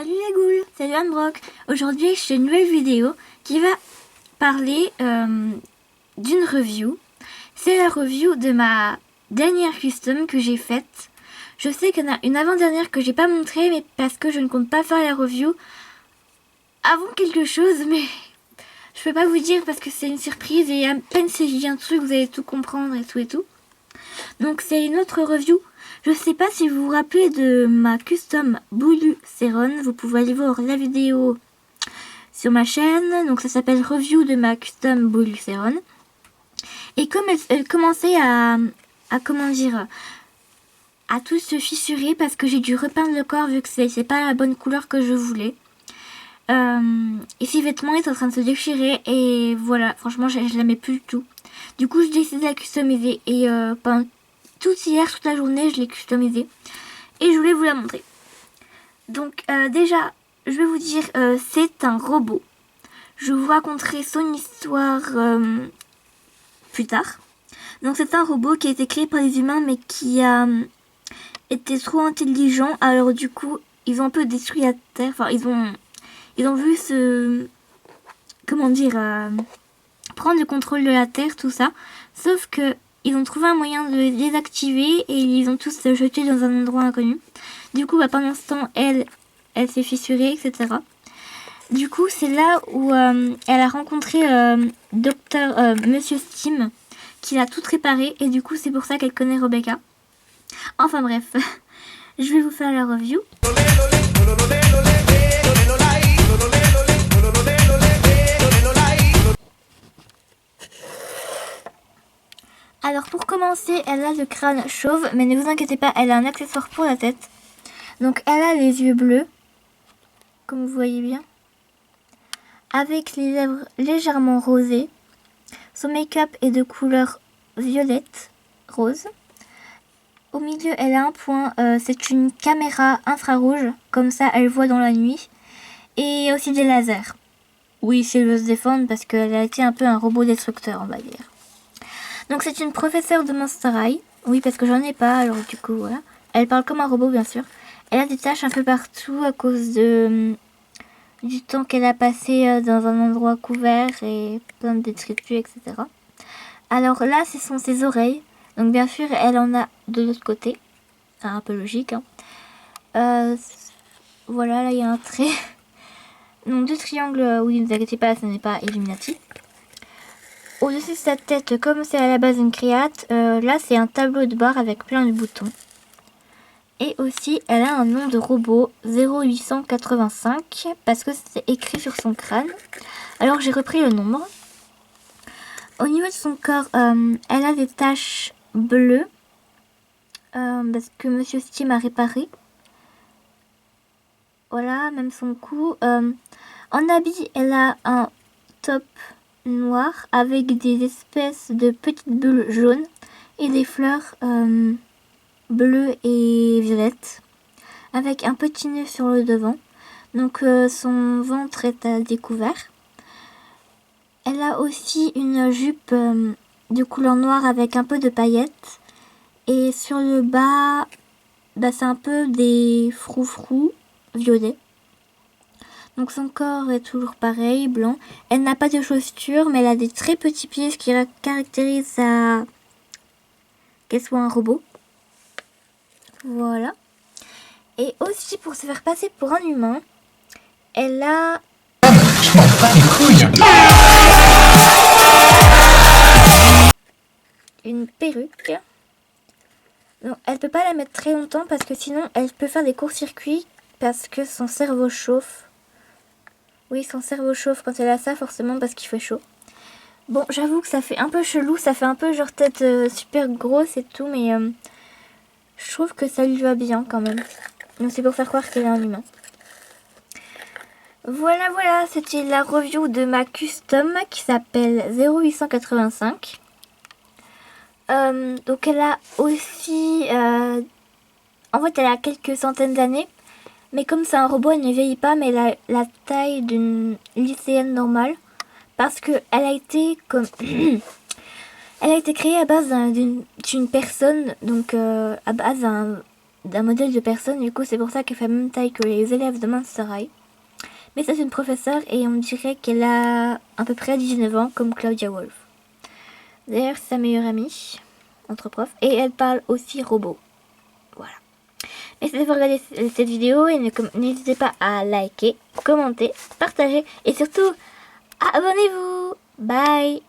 Salut les ghouls, c'est Anne Brock. Aujourd'hui, je fais une nouvelle vidéo qui va parler d'une review. C'est la review de ma dernière custom que j'ai faite. Je sais qu'il y en a une avant-dernière que j'ai pas montrée, mais parce que je ne compte pas faire la review avant quelque chose, mais je peux pas vous dire parce que c'est une surprise et à peine si je dis un truc, vous allez tout comprendre et tout et tout. Donc c'est une autre review. Je sais pas si vous vous rappelez de ma custom Boulu Céron. Vous pouvez aller voir la vidéo sur ma chaîne. Donc ça s'appelle review de ma custom Boulu Céron. Et comme elle commençait à comment dire, à tout se fissurer parce que j'ai dû repeindre le corps vu que c'est pas la bonne couleur que je voulais. Et ses vêtements étaient en train de se déchirer et voilà, franchement je l'aimais plus du tout. Du coup je décide de la customiser et pendant toute la journée je l'ai customisée et je voulais vous la montrer. Donc déjà je vais vous dire c'est un robot. Je vous raconterai son histoire plus tard. Donc c'est un robot qui a été créé par les humains mais qui a été trop intelligent, alors du coup ils ont un peu détruit la terre, enfin ils ont vu comment dire, prendre le contrôle de la terre, tout ça. Sauf que ils ont trouvé un moyen de les désactiver et ils ont tous jeté dans un endroit inconnu. Du coup, pendant ce temps, elle s'est fissurée, etc. Du coup, c'est là où elle a rencontré Monsieur Steam, qui l'a tout réparé. Et du coup, c'est pour ça qu'elle connaît Rebecca. Enfin bref, je vais vous faire la review. Alors pour commencer, elle a le crâne chauve, mais ne vous inquiétez pas, elle a un accessoire pour la tête. Donc elle a les yeux bleus, comme vous voyez bien, avec les lèvres légèrement rosées. Son make-up est de couleur violette, rose. Au milieu, elle a un point, c'est une caméra infrarouge, comme ça elle voit dans la nuit. Et aussi des lasers. Oui, c'est veut se défendre parce qu'elle a été un peu un robot destructeur, on va dire. Donc c'est une professeure de Monster High. Oui, parce que j'en ai pas, alors du coup, voilà. Elle parle comme un robot, bien sûr. Elle a des taches un peu partout à cause du temps qu'elle a passé dans un endroit couvert et plein de détritus, etc. Alors là, ce sont ses oreilles. Donc bien sûr, elle en a de l'autre côté. Un peu logique, hein. Voilà, là, il y a un trait. Donc deux triangles, oui, ne vous inquiétez pas, ce n'est pas Illuminati. Au-dessus de sa tête, comme c'est à la base une créate, là c'est un tableau de bord avec plein de boutons. Et aussi, elle a un nom de robot 0885 parce que c'est écrit sur son crâne. Alors j'ai repris le nombre. Au niveau de son corps, elle a des taches bleues parce que Monsieur Steam a réparé. Voilà, même son cou. En habit, elle a un top noir avec des espèces de petites bulles jaunes et des fleurs bleues et violettes avec un petit nœud sur le devant. Donc son ventre est à découvert. Elle a aussi une jupe de couleur noire avec un peu de paillettes et sur le bas, c'est un peu des froufrous violets. Donc son corps est toujours pareil, blanc. Elle n'a pas de chaussures, mais elle a des très petits pieds, ce qui caractérise qu'elle soit un robot. Voilà. Et aussi, pour se faire passer pour un humain, elle a... Je m'en bats les couilles. une perruque. Non, elle peut pas la mettre très longtemps parce que sinon, elle peut faire des courts-circuits parce que son cerveau chauffe. Oui, son cerveau chauffe quand elle a ça, forcément, parce qu'il fait chaud. Bon, j'avoue que ça fait un peu chelou, ça fait un peu genre tête super grosse et tout, mais je trouve que ça lui va bien quand même. Donc c'est pour faire croire qu'elle est un humain. Voilà, c'était la review de ma custom qui s'appelle 0885. Donc elle a aussi... en fait, elle a quelques centaines d'années. Mais comme c'est un robot, elle ne vieillit pas, mais elle a la taille d'une lycéenne normale. Parce que elle a été comme... elle a été créée à base d'une personne, donc à base d'un d'un modèle de personne. Du coup, c'est pour ça qu'elle fait la même taille que les élèves de Monster High. Mais c'est une professeure et on dirait qu'elle a à peu près 19 ans, comme Claudia Wolf. D'ailleurs, c'est sa meilleure amie, entre profs, et elle parle aussi robot. Voilà. Merci d'avoir regardé cette vidéo et n'hésitez pas à liker, commenter, partager et surtout, abonnez-vous. Bye.